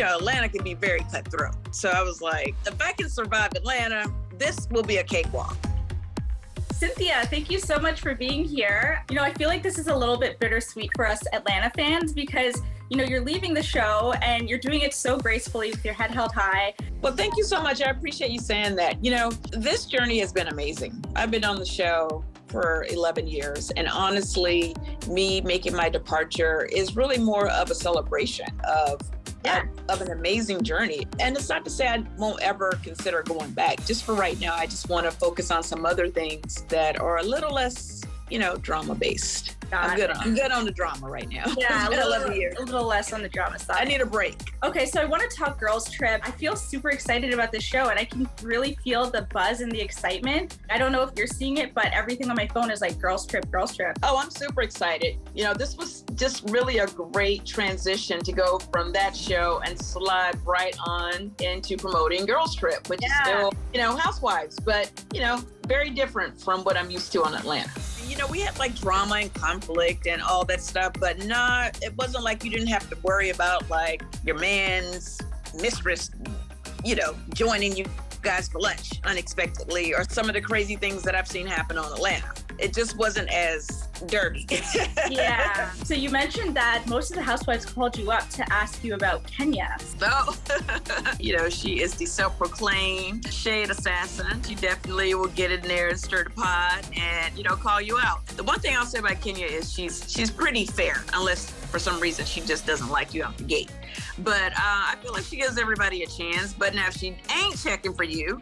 Atlanta can be very cutthroat. So I was like, if I can survive Atlanta, this will be a cakewalk. Cynthia, thank you so much for being here. I feel like this is a little bit bittersweet for us Atlanta fans because, you're leaving the show and you're doing it so gracefully with your head held high. Well, thank you so much. I appreciate you saying that. This journey has been amazing. I've been on the show for 11 years. And honestly, me making my departure is really more of a celebration of an amazing journey. And it's not to say I won't ever consider going back. Just for right now, I just want to focus on some other things that are a little less, drama based. I'm good on the drama right now. Yeah, a little less on the drama side. I need a break. Okay, so I want to talk Girls Trip. I feel super excited about this show and I can really feel the buzz and the excitement. I don't know if you're seeing it, but everything on my phone is like Girls Trip, Girls Trip. Oh, I'm super excited. This was just really a great transition to go from that show and slide right on into promoting Girls Trip, which is still, Housewives, but, very different from what I'm used to on Atlanta. We had like drama and conflict and all that stuff, but it wasn't like you didn't have to worry about like your man's mistress, joining you guys for lunch unexpectedly or some of the crazy things that I've seen happen on Atlanta. It just wasn't as dirty. Yeah. So you mentioned that most of the housewives called you up to ask you about Kenya. So, she is the self-proclaimed shade assassin. She definitely will get in there and stir the pot and, call you out. The one thing I'll say about Kenya is she's pretty fair, unless for some reason she just doesn't like you out the gate. But I feel like she gives everybody a chance. But now if she ain't checking for you,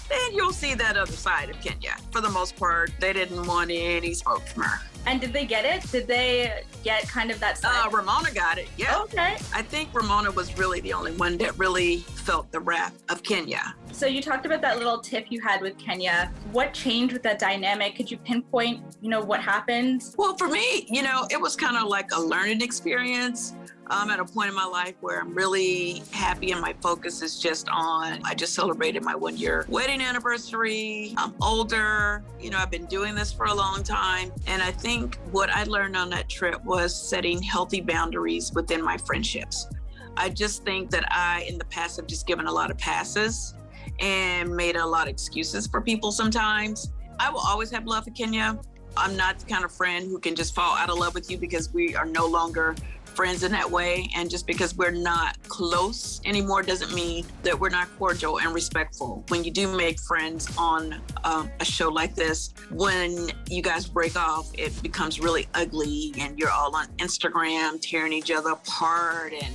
then you'll see that other side of Kenya. For the most part, they didn't want any smoke from her. And did they get it? Did they get kind of that side? Ramona got it, yeah. Okay. I think Ramona was really the only one that really felt the wrath of Kenya. So you talked about that little tiff you had with Kenya. What changed with that dynamic? Could you pinpoint, what happened? Well, for me, it was kind of like a learning experience. I'm at a point in my life where I'm really happy and my focus is just on, I just celebrated my 1-year wedding anniversary. I'm older, I've been doing this for a long time. And I think what I learned on that trip was setting healthy boundaries within my friendships. I just think that I, in the past, have just given a lot of passes and made a lot of excuses for people sometimes. I will always have love for Kenya. I'm not the kind of friend who can just fall out of love with you because we are no longer friends in that way. And just because we're not close anymore doesn't mean that we're not cordial and respectful. When you do make friends on a show like this, when you guys break off, it becomes really ugly and you're all on Instagram tearing each other apart and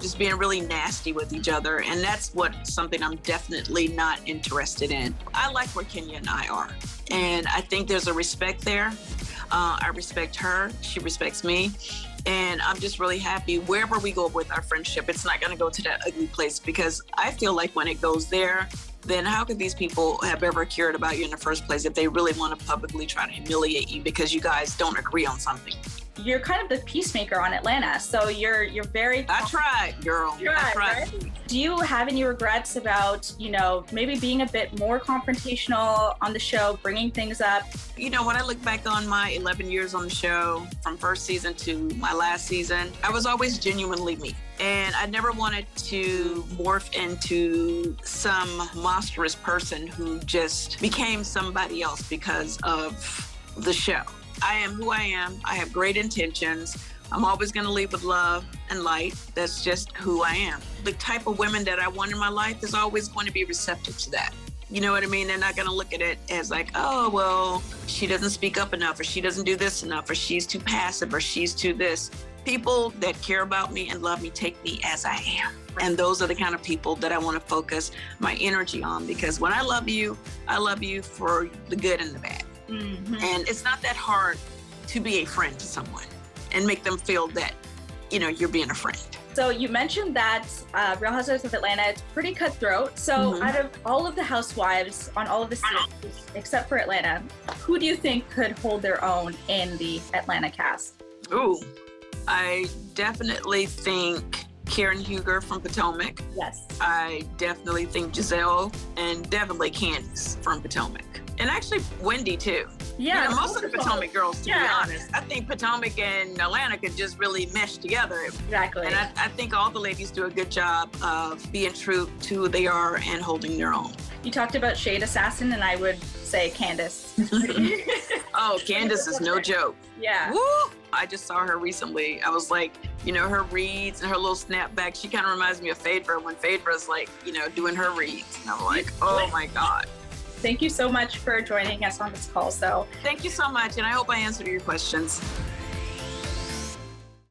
just being really nasty with each other. And that's something I'm definitely not interested in. I like where Kenya and I are. And I think there's a respect there. I respect her. She respects me. And I'm just really happy wherever we go with our friendship, it's not going to go to that ugly place because I feel like when it goes there, then how could these people have ever cared about you in the first place if they really want to publicly try to humiliate you because you guys don't agree on something? You're kind of the peacemaker on Atlanta, so you're very... I tried, girl. I tried. Right? Do you have any regrets about, maybe being a bit more confrontational on the show, bringing things up? When I look back on my 11 years on the show, from first season to my last season, I was always genuinely me. And I never wanted to morph into some monstrous person who just became somebody else because of the show. I am who I am. I have great intentions. I'm always going to lead with love and light. That's just who I am. The type of women that I want in my life is always going to be receptive to that. You know what I mean? They're not going to look at it as like, oh, well, she doesn't speak up enough, or she doesn't do this enough, or she's too passive, or she's too this. People that care about me and love me take me as I am. And those are the kind of people that I want to focus my energy on, because when I love you for the good and the bad. Mm-hmm. And it's not that hard to be a friend to someone and make them feel that, you're being a friend. So you mentioned that Real Housewives of Atlanta, it's pretty cutthroat. So out of all of the housewives on all of the seasons, except for Atlanta, who do you think could hold their own in the Atlanta cast? Ooh, I definitely think Karen Huger from Potomac. Yes. I definitely think Giselle, and definitely Candace from Potomac. And actually Wendy too. Yeah. You know, most of the Potomac girls, to be Yeah. honest. I think Potomac and Atlanta could just really mesh together. Exactly. And I think all the ladies do a good job of being true to who they are and holding their own. You talked about Shade Assassin, and I would say Candace. Oh, Candace is no joke. Yeah. Woo! I just saw her recently. I was like, you know, her reads and her little snapback, she kind of reminds me of Phaedra when Phaedra's like, you know, doing her reads. And I'm like, oh my God. Thank you so much for joining us on this call. Thank you so much. And I hope I answered your questions.